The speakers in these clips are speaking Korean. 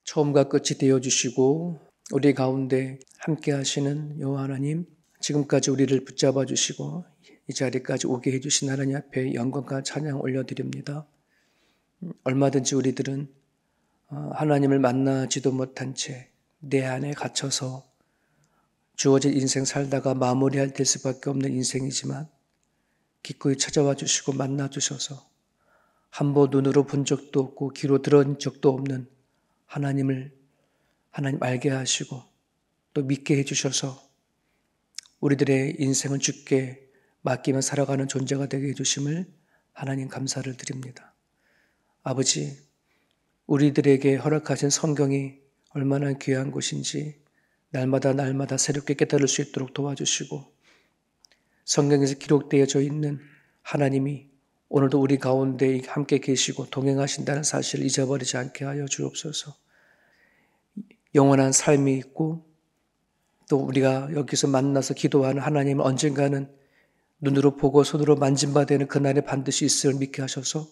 처음과 끝이 되어주시고 우리 가운데 함께 하시는 여호와 하나님, 지금까지 우리를 붙잡아 주시고 이 자리까지 오게 해주신 하나님 앞에 영광과 찬양 올려드립니다. 얼마든지 우리들은 하나님을 만나지도 못한 채 내 안에 갇혀서 주어진 인생 살다가 마무리할 될 수밖에 없는 인생이지만 기꺼이 찾아와 주시고 만나 주셔서 한 번 눈으로 본 적도 없고 귀로 들은 적도 없는 하나님 알게 하시고 또 믿게 해주셔서 우리들의 인생을 주께 맡기며 살아가는 존재가 되게 해주심을 하나님 감사를 드립니다. 아버지, 우리들에게 허락하신 성경이 얼마나 귀한 것인지 날마다 새롭게 깨달을 수 있도록 도와주시고 성경에서 기록되어져 있는 하나님이 오늘도 우리 가운데 함께 계시고 동행하신다는 사실을 잊어버리지 않게 하여 주옵소서. 영원한 삶이 있고 또 우리가 여기서 만나서 기도하는 하나님은 언젠가는 눈으로 보고 손으로 만진 바 되는 그날에 반드시 있음을 믿게 하셔서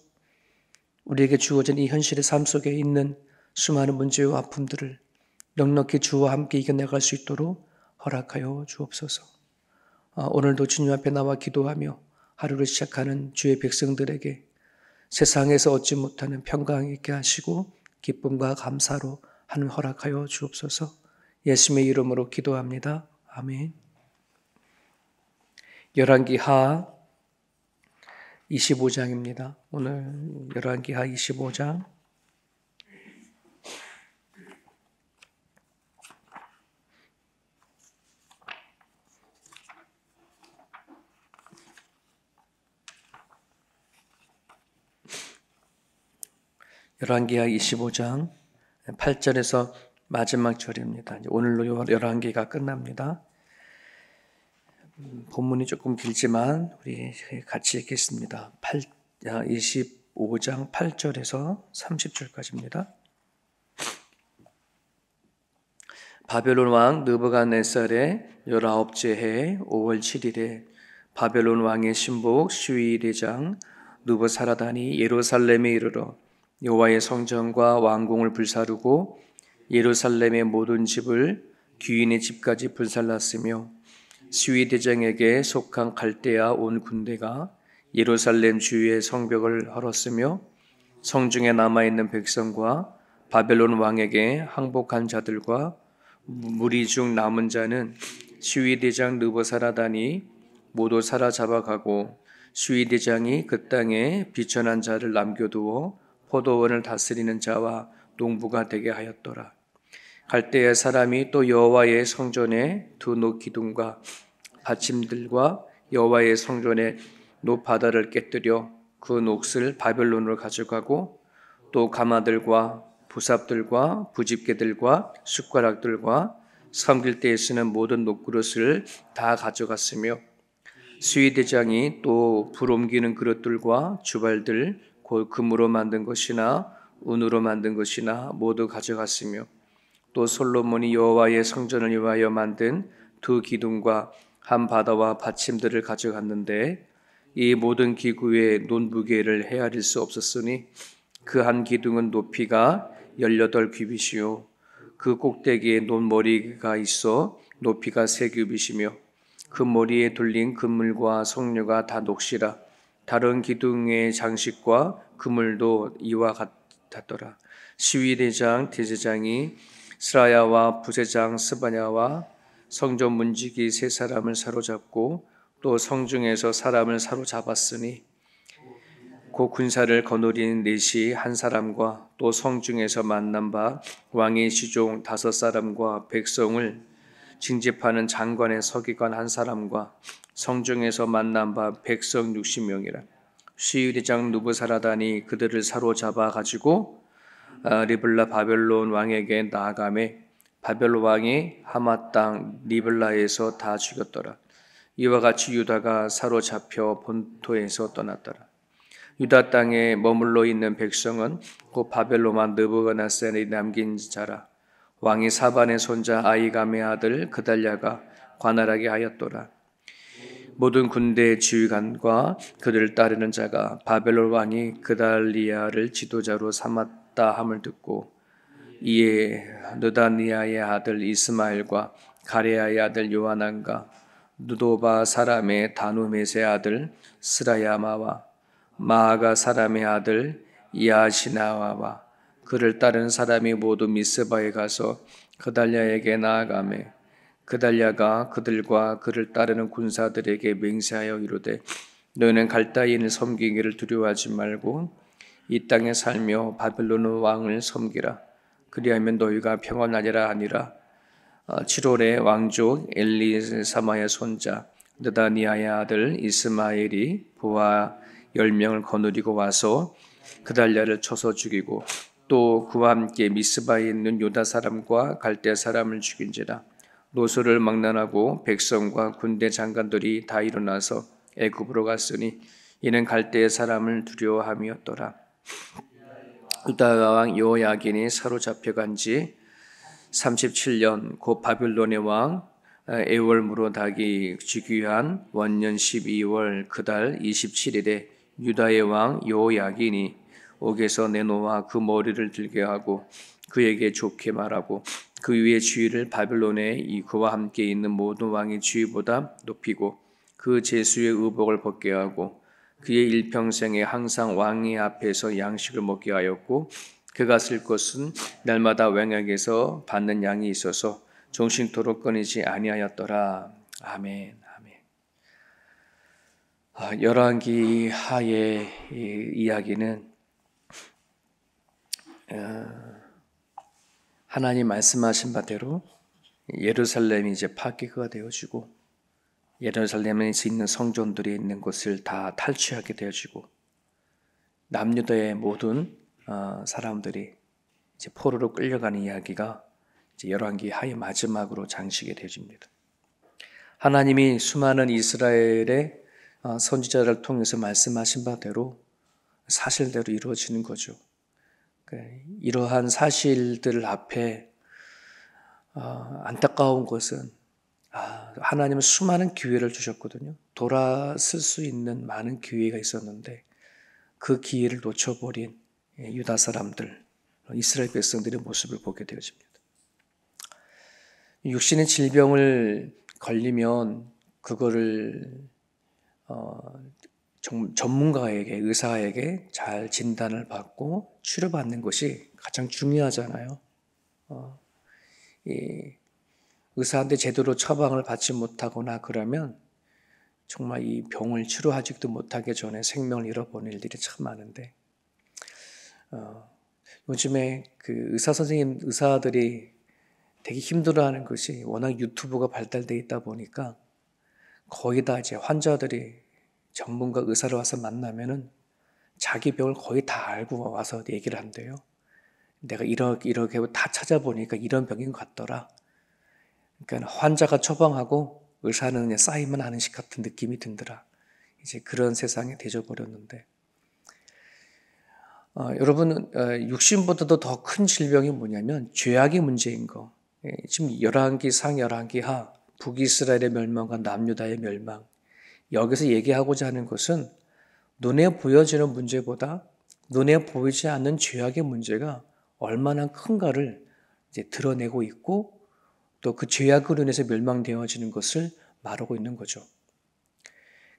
우리에게 주어진 이 현실의 삶 속에 있는 수많은 문제와 아픔들을 넉넉히 주와 함께 이겨내갈 수 있도록 허락하여 주옵소서. 오늘도 주님 앞에 나와 기도하며 하루를 시작하는 주의 백성들에게 세상에서 얻지 못하는 평강 있게 하시고 기쁨과 감사로 하늘 허락하여 주옵소서. 예수님의 이름으로 기도합니다. 아멘. 열왕기하 25장입니다. 오늘 열왕기하 25장 열왕기하 25장 8절에서 마지막 절입니다. 오늘로 열왕기가 끝납니다. 본문이 조금 길지만 우리 같이 읽겠습니다. 25장 8절에서 30절까지입니다. 바벨론 왕 느부갓네살의 19째 해 5월 7일에 바벨론 왕의 신복 슈위대장 느부사라단이 예루살렘에 이르러 여호와의 성전과 왕궁을 불사르고 예루살렘의 모든 집을 귀인의 집까지 불살랐으며 슈위대장에게 속한 갈대아 온 군대가 예루살렘 주위의 성벽을 헐었으며 성중에 남아있는 백성과 바벨론 왕에게 항복한 자들과 무리 중 남은 자는 슈위대장 느부사라단이 모두 사로잡아가고 슈위대장이 그 땅에 비천한 자를 남겨두어 포도원을 다스리는 자와 농부가 되게 하였더라. 갈대아 사람이 또 여호와의 성전에 두 녹기둥과 받침들과 여호와의 성전의 녹바다를 깨뜨려 그 녹을 바벨론으로 가져가고 또 가마들과 부삽들과 부집게들과 숟가락들과 섬길 때에 쓰는 모든 녹그릇을 다 가져갔으며 수위대장이 또 불 옮기는 그릇들과 주발들 곧 금으로 만든 것이나 은으로 만든 것이나 모두 가져갔으며 또 솔로몬이 여호와의 성전을 위하여 만든 두 기둥과 한 바다와 받침들을 가져갔는데 이 모든 기구의 논무게를 헤아릴 수 없었으니 그 한 기둥은 높이가 18규빗이요 그 꼭대기에 논머리가 있어 높이가 3규빗이며 그 머리에 둘린 그물과 석류가 다 녹시라. 다른 기둥의 장식과 그물도 이와 같았더라. 시위대장 대제장이 스라야와 부세장 스바냐와 성전 문지기 3사람을 사로잡고 또 성중에서 사람을 사로잡았으니 그 군사를 거느리는 넷이 한 사람과 또 성중에서 만난 바 왕의 시종 5사람과 백성을 징집하는 장관의 서기관 한 사람과 성중에서 만난 바 백성 60명이라. 시위대장 느부사라단이 그들을 사로잡아 가지고 리블라 바벨론 왕에게 나아가매 바벨론 왕이 하맛 땅 리블라에서 다 죽였더라. 이와 같이 유다가 사로잡혀 본토에서 떠났더라. 유다 땅에 머물러 있는 백성은 곧 바벨론 왕 느부갓네살이 남긴 자라. 왕이 사반의 손자 아이감의 아들 그달랴가 관할하게 하였더라. 모든 군대 지휘관과 그들을 따르는 자가 바벨론 왕이 그달리아를 지도자로 삼았다 함을 듣고 이에 느다니아의 아들 이스마엘과 가레아의 아들 요하난과 누도바 사람의 다누메스의 아들 스라야마와 마아가 사람의 아들 야시나와와 그를 따르는 사람이 모두 미스바에 가서 그달랴에게 나아가매 그달랴가 그들과 그를 따르는 군사들에게 맹세하여 이르되 너희는 갈다인을 섬기기를 두려워하지 말고 이 땅에 살며 바벨론 왕을 섬기라. 그리하면 너희가 평안하리라 하니라. 7월에 왕족 엘리사마의 손자 느다니아의 아들 이스마엘이 부하 10명을 거느리고 와서 그달랴를 쳐서 죽이고 또 그와 함께 미스바에 있는 유다 사람과 갈대 사람을 죽인지라. 노소를 망난하고 백성과 군대 장관들이 다 일어나서 애굽으로 갔으니 이는 갈대의 사람을 두려워함이었더라. 유다 왕 여호야긴이 사로잡혀간 지 37년 곧 바빌론의 왕 에월무로닥이 즉위한 원년 12월 그달 27일에 유다의 왕 여호야긴이 옥에서 내놓아 그 머리를 들게 하고 그에게 좋게 말하고 그 위에 지위를 바빌론의 그와 함께 있는 모든 왕의 지위보다 높이고 그 제수의 의복을 벗게 하고 그의 일평생에 항상 왕의 앞에서 양식을 먹게 하였고 그가 쓸 것은 날마다 왕에게서 받는 양이 있어서 종신토록 끊이지 아니하였더라. 아멘. 아멘. 열왕기 하의 이야기는 하나님 말씀하신 바대로 예루살렘이 이제 파괴가 되어지고 예루살렘에 있는 성전들이 있는 곳을 다 탈취하게 되어지고 남유다의 모든 사람들이 이제 포로로 끌려가는 이야기가 이제 열왕기 하의 마지막으로 장식이 되어집니다. 하나님이 수많은 이스라엘의 선지자를 통해서 말씀하신 바대로 사실대로 이루어지는 거죠. 이러한 사실들 앞에 안타까운 것은 하나님은 수많은 기회를 주셨거든요. 돌아설 수 있는 많은 기회가 있었는데 그 기회를 놓쳐버린 유다 사람들, 이스라엘 백성들의 모습을 보게 되어집니다. 육신의 질병을 걸리면 그거를 전문가에게, 의사에게 잘 진단을 받고 치료받는 것이 가장 중요하잖아요. 의사한테 제대로 처방을 받지 못하거나 그러면 정말 이 병을 치료하지도 못하기 전에 생명을 잃어버릴 일들이 참 많은데 요즘에 그 의사들이 되게 힘들어하는 것이 워낙 유튜브가 발달되어 있다 보니까 거의 다 이제 환자들이 전문가 의사를 와서 만나면은 자기 병을 거의 다 알고 와서 얘기를 한대요. 내가 이렇게 다 찾아보니까 이런 병인 것 같더라. 그러니까 환자가 처방하고 의사는 그냥 쌓이면 하는 식 같은 느낌이 든더라. 이제 그런 세상에 되어버렸는데 여러분 육신보다도 더 큰 질병이 뭐냐면 죄악의 문제인 거. 지금 열왕기 상 열왕기 하 북이스라엘의 멸망과 남유다의 멸망 여기서 얘기하고자 하는 것은 눈에 보여지는 문제보다 눈에 보이지 않는 죄악의 문제가 얼마나 큰가를 이제 드러내고 있고 또 그 죄악으로 인해서 멸망되어지는 것을 말하고 있는 거죠.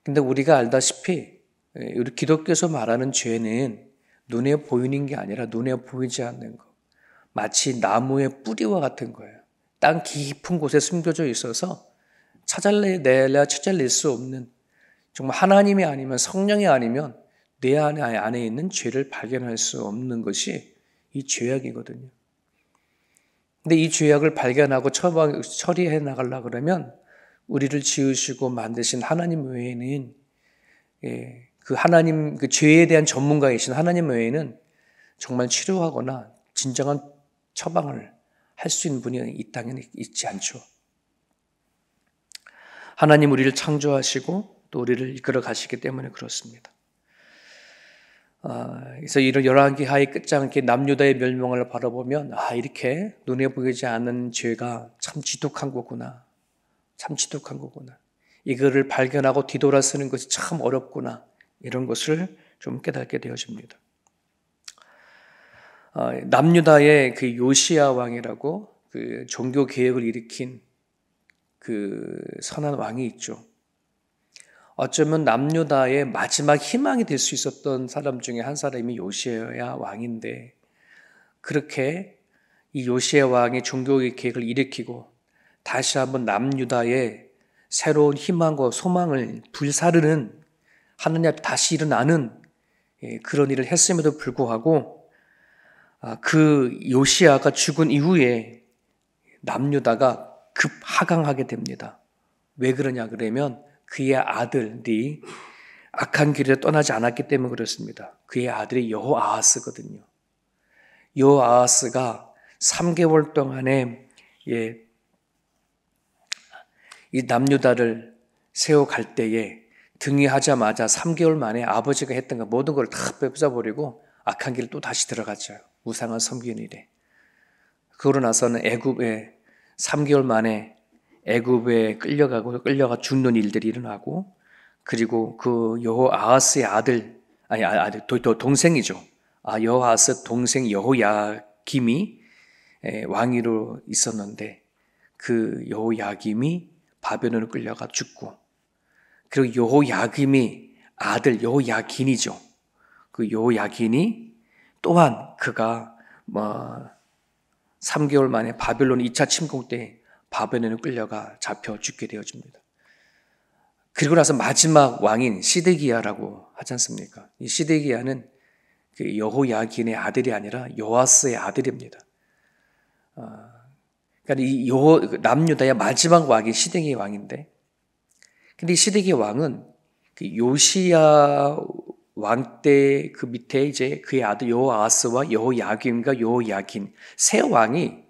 근데 우리가 알다시피 우리 기독교에서 말하는 죄는 눈에 보이는 게 아니라 눈에 보이지 않는 거. 마치 나무의 뿌리와 같은 거예요. 땅 깊은 곳에 숨겨져 있어서 찾아낼 수 없는 정말 하나님이 아니면 성령이 아니면 내 안에 있는 죄를 발견할 수 없는 것이 이 죄악이거든요. 근데 이 죄악을 발견하고 처리해 나가려고 그러면 우리를 지으시고 만드신 하나님 외에는 그 죄에 대한 전문가이신 하나님 외에는 정말 치료하거나 진정한 처방을 할 수 있는 분이 이 땅에 있지 않죠. 하나님 우리를 창조하시고 또 우리를 이끌어 가시기 때문에 그렇습니다. 그래서 이런 열왕기 하의 끝장 이렇게 남유다의 멸망을 바라보면 이렇게 눈에 보이지 않는 죄가 참 지독한 거구나. 참 지독한 거구나. 이거를 발견하고 뒤돌아서는 것이 참 어렵구나. 이런 것을 좀 깨닫게 되어집니다. 남유다의 그 요시야 왕이라고 그 종교 개혁을 일으킨 그 선한 왕이 있죠. 어쩌면 남유다의 마지막 희망이 될 수 있었던 사람 중에 한 사람이 요시야 왕인데, 그렇게 이 요시야 왕이 종교 개혁을 일으키고 다시 한번 남유다의 새로운 희망과 소망을 불사르는, 하느님 앞에 다시 일어나는 그런 일을 했음에도 불구하고 그 요시야가 죽은 이후에 남유다가 급하강하게 됩니다. 왜 그러냐 그러면 그의 아들이 악한 길에 떠나지 않았기 때문에 그렇습니다. 그의 아들이 여호아하스거든요. 여호아하스가 3개월 동안에 이 남유다를 세워갈 때에 등위하자마자 3개월 만에 아버지가 했던 거 모든 걸 다 뺏어버리고 악한 길을 또 다시 들어갔죠. 우상을 섬기는 일에. 그러고 나서는 애굽에 3개월 만에 애굽에 끌려가 죽는 일들이 일어나고, 그리고 그 여호아하스의 동생이죠. 여호아하스 동생 여호야김이 왕위로 있었는데 그 여호야김이 바벨론으로 끌려가 죽고, 그리고 여호야김이 아들 여호야긴이죠. 그 여호야긴이 또한 그가 3개월 만에 바벨론 2차 침공 때 바벨론에 끌려가 잡혀 죽게 되어집니다. 그리고 나서 마지막 왕인 시드기야라고 하지 않습니까? 이 시드기야는 그 여호야긴의 아들이 아니라 요아스의 아들입니다. 그러니까 이 남유다의 마지막 왕이 시드기야 왕인데, 근데 이 시드기야 왕은 그 요시야 왕 때 그 밑에 이제 그의 아들 여호아스와 여호야김과 여호야긴 세 왕이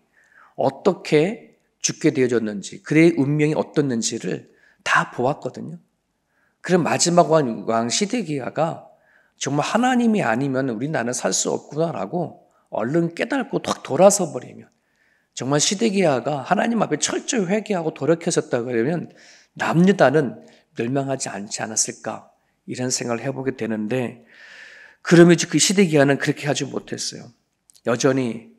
어떻게 죽게 되어졌는지, 그의 운명이 어떻는지를 다 보았거든요. 그럼 마지막 왕 시드기야가 정말 하나님이 아니면 우리 나는 살 수 없구나라고 얼른 깨닫고 탁 돌아서 버리면, 정말 시드기야가 하나님 앞에 철저히 회개하고 돌이켰었다 그러면 남유다는 멸망하지 않지 않았을까, 이런 생각을 해보게 되는데, 그러면 그 시드기야는 그렇게 하지 못했어요. 여전히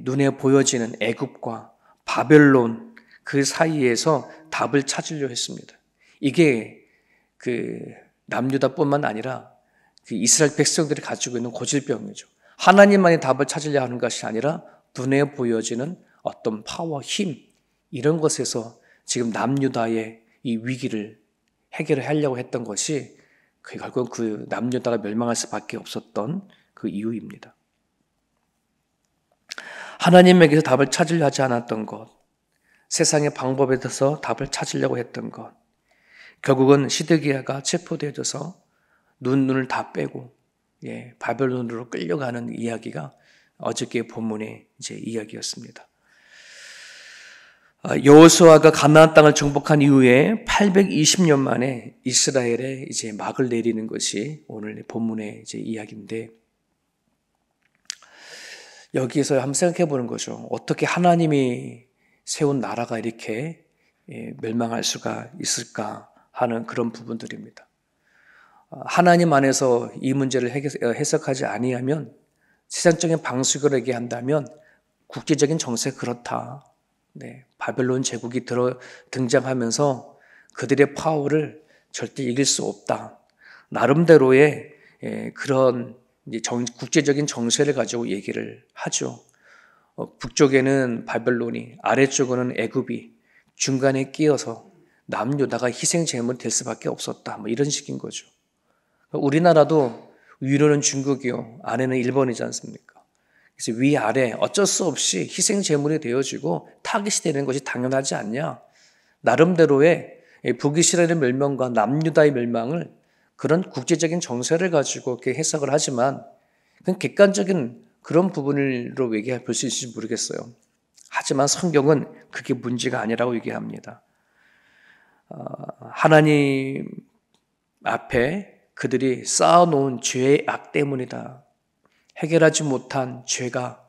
눈에 보여지는 애굽과 바벨론 그 사이에서 답을 찾으려 했습니다. 이게 그 남유다뿐만 아니라 그 이스라엘 백성들이 가지고 있는 고질병이죠. 하나님만이 답을 찾으려 하는 것이 아니라 눈에 보여지는 어떤 파워, 힘, 이런 것에서 지금 남유다의 이 위기를 해결을 하려고 했던 것이 결국 그 남유다가 멸망할 수밖에 없었던 그 이유입니다. 하나님에게서 답을 찾으려 하지 않았던 것, 세상의 방법에 대해서 답을 찾으려고 했던 것, 결국은 시드기야가 체포되어져서 눈을 다 빼고 바벨론으로 끌려가는 이야기가 어저께 본문의 이제 이야기였습니다. 여호수아가 가나안 땅을 정복한 이후에 820년 만에 이스라엘에 이제 막을 내리는 것이 오늘 본문의 이제 이야기인데, 여기에서 한번 생각해 보는 거죠. 어떻게 하나님이 세운 나라가 이렇게 멸망할 수가 있을까 하는 그런 부분들입니다. 하나님 안에서 이 문제를 해석하지 아니하면, 세상적인 방식으로 얘기한다면 국제적인 정세가 그렇다. 바벨론 제국이 등장하면서 그들의 파워를 절대 이길 수 없다. 나름대로의 그런 국제적인 정세를 가지고 얘기를 하죠. 북쪽에는 바벨론이, 아래쪽에는 애굽이 중간에 끼어서 남유다가 희생 제물이 될 수밖에 없었다. 이런 식인 거죠. 우리나라도 위로는 중국이요, 아래는 일본이지 않습니까? 그래서 위아래 어쩔 수 없이 희생 제물이 되어지고 타깃이 되는 것이 당연하지 않냐. 나름대로의 북이스라엘의 멸망과 남유다의 멸망을 그런 국제적인 정세를 가지고 이렇게 해석을 하지만, 그건 객관적인 그런 부분으로 얘기해 볼 수 있을지 모르겠어요. 하지만 성경은 그게 문제가 아니라고 얘기합니다. 하나님 앞에 그들이 쌓아놓은 죄의 악 때문이다. 해결하지 못한 죄가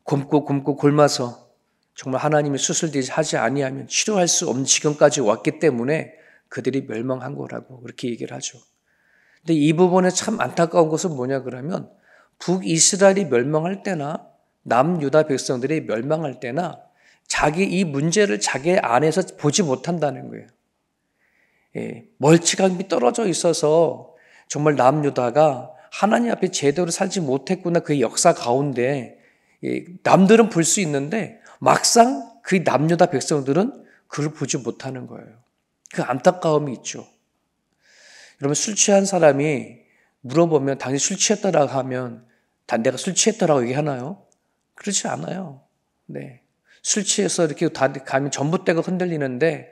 곰고 골마서 정말 하나님이 수술되지 하지 아니하면 치료할 수 없는 지경까지 왔기 때문에 그들이 멸망한 거라고 그렇게 얘기를 하죠. 근데 이 부분에 참 안타까운 것은 뭐냐 그러면, 북이스라엘이 멸망할 때나 남유다 백성들이 멸망할 때나 자기 이 문제를 자기 안에서 보지 못한다는 거예요. 멀찌감이 떨어져 있어서 정말 남유다가 하나님 앞에 제대로 살지 못했구나, 그 역사 가운데 남들은 볼 수 있는데 막상 그 남유다 백성들은 그걸 보지 못하는 거예요. 그 안타까움이 있죠. 여러분, 술 취한 사람이 물어보면 당신 술 취했다라고 하면 내가 술 취했다라고 얘기하나요? 그렇지 않아요. 네. 술 취해서 이렇게 가면 전봇대가 흔들리는데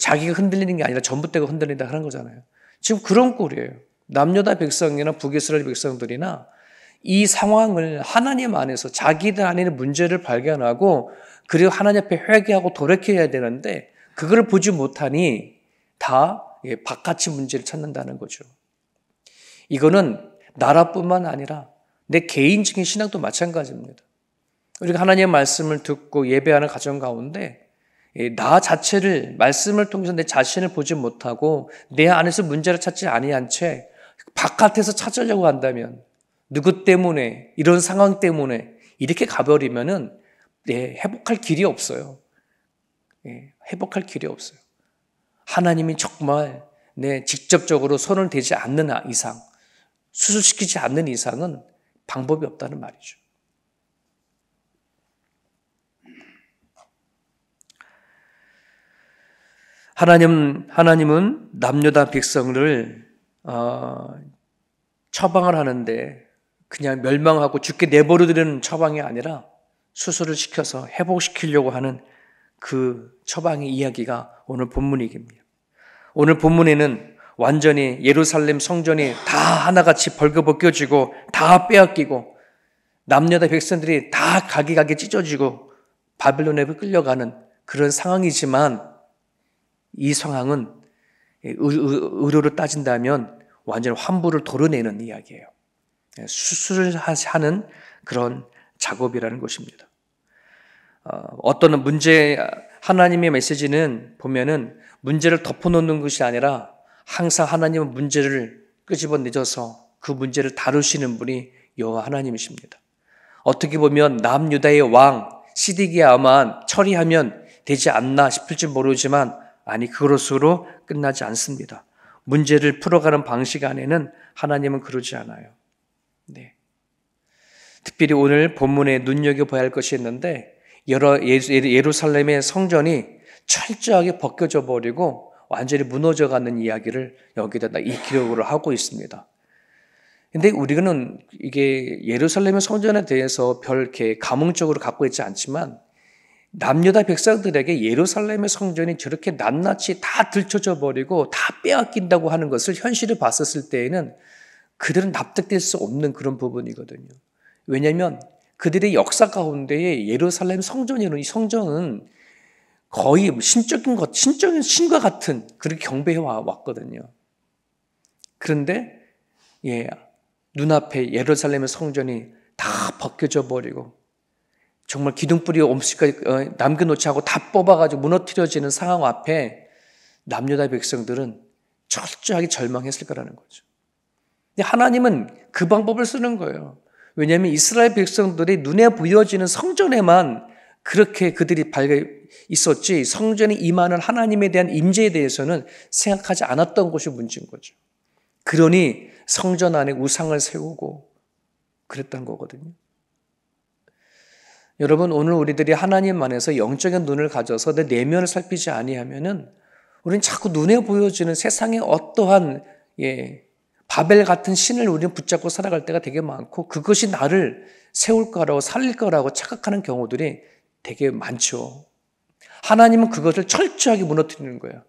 자기가 흔들리는 게 아니라 전봇대가 흔들린다 하는 거잖아요. 지금 그런 꼴이에요. 남유다 백성이나 북이스라엘 백성들이나 이 상황을 하나님 안에서 자기들 안에 있는 문제를 발견하고 그리고 하나님 앞에 회개하고 돌이켜야 되는데 그걸 보지 못하니 다 바깥의 문제를 찾는다는 거죠. 이거는 나라뿐만 아니라 내 개인적인 신앙도 마찬가지입니다. 우리가 하나님의 말씀을 듣고 예배하는 가정 가운데 나 자체를 말씀을 통해서 내 자신을 보지 못하고 내 안에서 문제를 찾지 아니한 채 바깥에서 찾으려고 한다면 누구 때문에 이런 상황 때문에 이렇게 가버리면은 회복할 길이 없어요. 회복할 길이 없어요. 하나님이 정말 직접적으로 손을 대지 않는 이상, 수술시키지 않는 이상은 방법이 없다는 말이죠. 하나님은 남유다 백성을 처방을 하는데 그냥 멸망하고 죽게 내버려두는 처방이 아니라 수술을 시켜서 회복시키려고 하는 그 처방의 이야기가 오늘 본문입니다. 오늘 본문에는 완전히 예루살렘 성전이 다 하나같이 벌거벗겨지고 다 빼앗기고 남유다 백성들이 다 가게 찢어지고 바벨론에 끌려가는 그런 상황이지만 이 상황은 의료로 따진다면 완전 환부를 도려내는 이야기예요. 수술을 하는 그런 작업이라는 것입니다. 어떤 문제, 하나님의 메시지는 보면은 문제를 덮어놓는 것이 아니라 항상 하나님은 문제를 끄집어내줘서 그 문제를 다루시는 분이 여호와 하나님이십니다. 어떻게 보면 남유다의 왕 시드기야만 처리하면 되지 않나 싶을지 모르지만 아니, 그것으로 끝나지 않습니다. 문제를 풀어가는 방식 안에는 하나님은 그러지 않아요. 네. 특별히 오늘 본문에 눈여겨봐야 할 것이 있는데 예루살렘의 성전이 철저하게 벗겨져 버리고 완전히 무너져가는 이야기를 여기다 이 기록으로 하고 있습니다. 근데 우리는 이게 예루살렘의 성전에 대해서 별 이렇게 감흥적으로 갖고 있지 않지만 남유다 백성들에게 예루살렘의 성전이 저렇게 낱낱이 다 들춰져 버리고 다 빼앗긴다고 하는 것을 현실을 봤었을 때에는 그들은 납득될 수 없는 그런 부분이거든요. 왜냐하면 그들의 역사 가운데에 예루살렘 성전이라는 이 성전은 거의 신적인 신과 같은 그렇게 경배해 왔거든요. 그런데 눈앞에 예루살렘의 성전이 다 벗겨져 버리고 정말 기둥뿌리 없이까지 남겨놓지 않고 다 뽑아가지고 무너뜨려지는 상황 앞에 남유다 백성들은 철저하게 절망했을 거라는 거죠. 근데 하나님은 그 방법을 쓰는 거예요. 왜냐하면 이스라엘 백성들이 눈에 보여지는 성전에만 그렇게 그들이 있었지 성전에 임하는 하나님에 대한 임재에 대해서는 생각하지 않았던 것이 문제인 거죠. 그러니 성전 안에 우상을 세우고 그랬던 거거든요. 여러분, 오늘 우리들이 하나님 안에서 영적인 눈을 가져서 내 내면을 살피지 아니하면은 우리는 자꾸 눈에 보여지는 세상의 어떠한 바벨 같은 신을 우리는 붙잡고 살아갈 때가 되게 많고 그것이 나를 세울 거라고 살릴 거라고 착각하는 경우들이 되게 많죠. 하나님은 그것을 철저하게 무너뜨리는 거예요.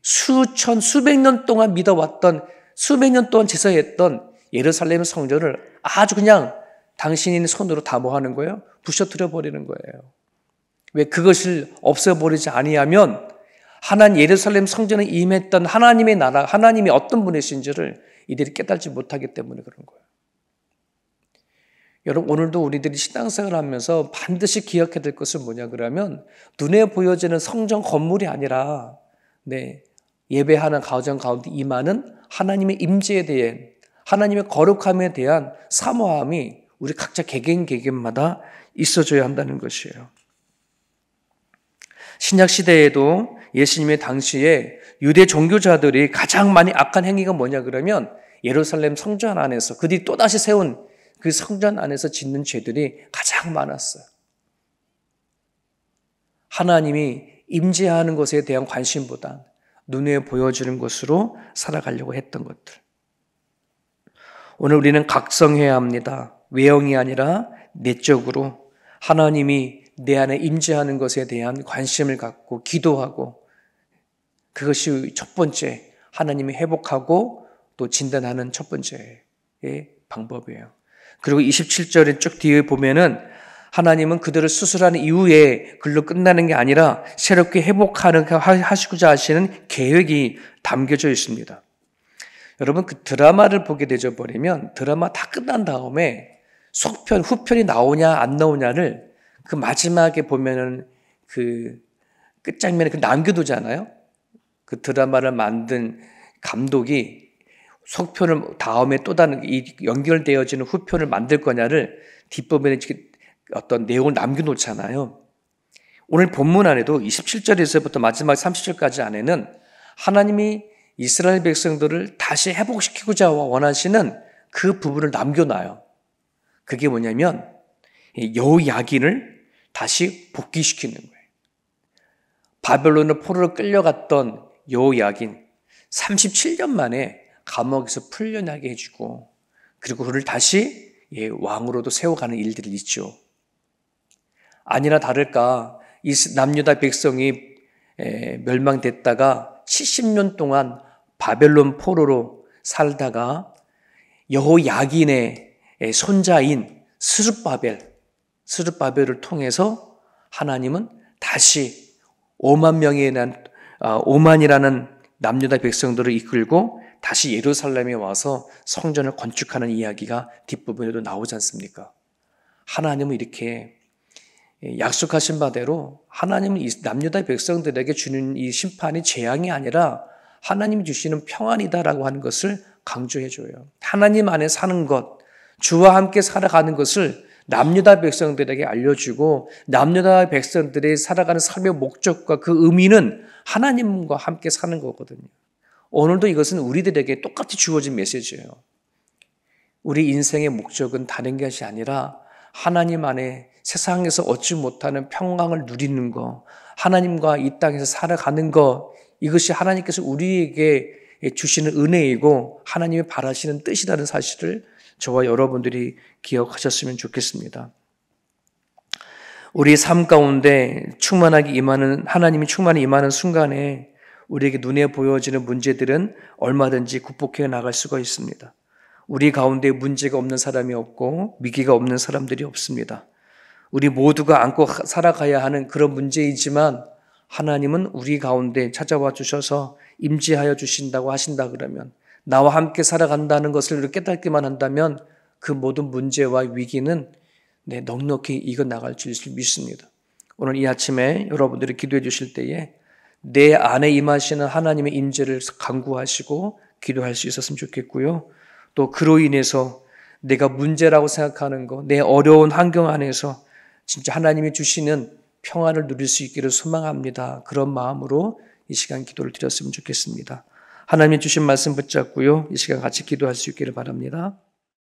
수백 년 동안 믿어왔던, 수백 년 동안 제사했던 예루살렘 성전을 아주 그냥 당신이 손으로 다 뭐 하는 거예요? 부셔뜨려 버리는 거예요. 왜? 그것을 없애버리지 아니하면 예루살렘 성전에 임했던 하나님의 나라, 하나님이 어떤 분이신지를 이들이 깨닫지 못하기 때문에 그런 거예요. 여러분, 오늘도 우리들이 신앙생활을 하면서 반드시 기억해야 될 것은 뭐냐 그러면 눈에 보여지는 성전 건물이 아니라 예배하는 가정 가운데 임하는 하나님의 임재에 대해 하나님의 거룩함에 대한 사모함이 우리 각자 개개인마다 있어줘야 한다는 것이에요. 신약 시대에도 예수님의 당시에 유대 종교자들이 가장 많이 악한 행위가 뭐냐 그러면 예루살렘 성전 안에서 그들이 또다시 세운 그 성전 안에서 짓는 죄들이 가장 많았어요. 하나님이 임재하는 것에 대한 관심보다 눈에 보여주는 것으로 살아가려고 했던 것들. 오늘 우리는 각성해야 합니다. 외형이 아니라 내적으로 하나님이 내 안에 임재하는 것에 대한 관심을 갖고 기도하고, 그것이 첫 번째 하나님이 회복하고 또 진단하는 첫 번째의 방법이에요. 그리고 27절에 쭉 뒤에 보면은 하나님은 그들을 수술하는 이후에 글로 끝나는 게 아니라 새롭게 하시고자 하시는 계획이 담겨져 있습니다. 여러분, 그 드라마를 보게 되어버리면 드라마 다 끝난 다음에 속편, 후편이 나오냐 안 나오냐를 그 마지막에 보면은 그 끝장면에 남겨두잖아요. 그 드라마를 만든 감독이 속편을 다음에 또 다른 이 연결되어지는 후편을 만들 거냐를 뒷부분에 어떤 내용을 남겨놓잖아요. 오늘 본문 안에도 27절에서부터 마지막 30절까지 안에는 하나님이 이스라엘 백성들을 다시 회복시키고자 원하시는 그 부분을 남겨놔요. 그게 뭐냐면 여호야긴을 다시 복귀시키는 거예요. 바벨론의 포로로 끌려갔던 여호야긴 37년 만에 감옥에서 풀려나게 해주고, 그리고 그를 다시 왕으로도 세워가는 일들이 있죠. 아니나 다를까 이 남유다 백성이 멸망됐다가 70년 동안 바벨론 포로로 살다가 여호야긴의 손자인 스룹바벨을 통해서 하나님은 다시 5만이라는 남유다 백성들을 이끌고 다시 예루살렘에 와서 성전을 건축하는 이야기가 뒷부분에도 나오지 않습니까? 하나님은 이렇게 약속하신 바대로 하나님은 이 남유다 백성들에게 주는 이 심판이 재앙이 아니라 하나님이 주시는 평안이다라고 하는 것을 강조해줘요. 하나님 안에 사는 것, 주와 함께 살아가는 것을 남유다 백성들에게 알려주고, 남유다 백성들이 살아가는 삶의 목적과 그 의미는 하나님과 함께 사는 거거든요. 오늘도 이것은 우리들에게 똑같이 주어진 메시지예요. 우리 인생의 목적은 다른 것이 아니라 하나님 안에 세상에서 얻지 못하는 평강을 누리는 것, 하나님과 이 땅에서 살아가는 것, 이것이 하나님께서 우리에게 주시는 은혜이고 하나님이 바라시는 뜻이라는 사실을 저와 여러분들이 기억하셨으면 좋겠습니다. 우리 삶 가운데 하나님이 충만히 임하는 순간에 우리에게 눈에 보여지는 문제들은 얼마든지 극복해 나갈 수가 있습니다. 우리 가운데 문제가 없는 사람이 없고 위기가 없는 사람들이 없습니다. 우리 모두가 안고 살아가야 하는 그런 문제이지만 하나님은 우리 가운데 찾아와 주셔서 임재하여 주신다고 하신다 그러면, 나와 함께 살아간다는 것을 깨닫기만 한다면 그 모든 문제와 위기는 넉넉히 이겨나갈 줄 믿습니다. 오늘 이 아침에 여러분들이 기도해 주실 때에 내 안에 임하시는 하나님의 임재를 간구하시고 기도할 수 있었으면 좋겠고요. 또 그로 인해서 내가 문제라고 생각하는 것, 내 어려운 환경 안에서 진짜 하나님이 주시는 평안을 누릴 수 있기를 소망합니다. 그런 마음으로 이 시간 기도를 드렸으면 좋겠습니다. 하나님이 주신 말씀 붙잡고요, 이 시간 같이 기도할 수 있기를 바랍니다.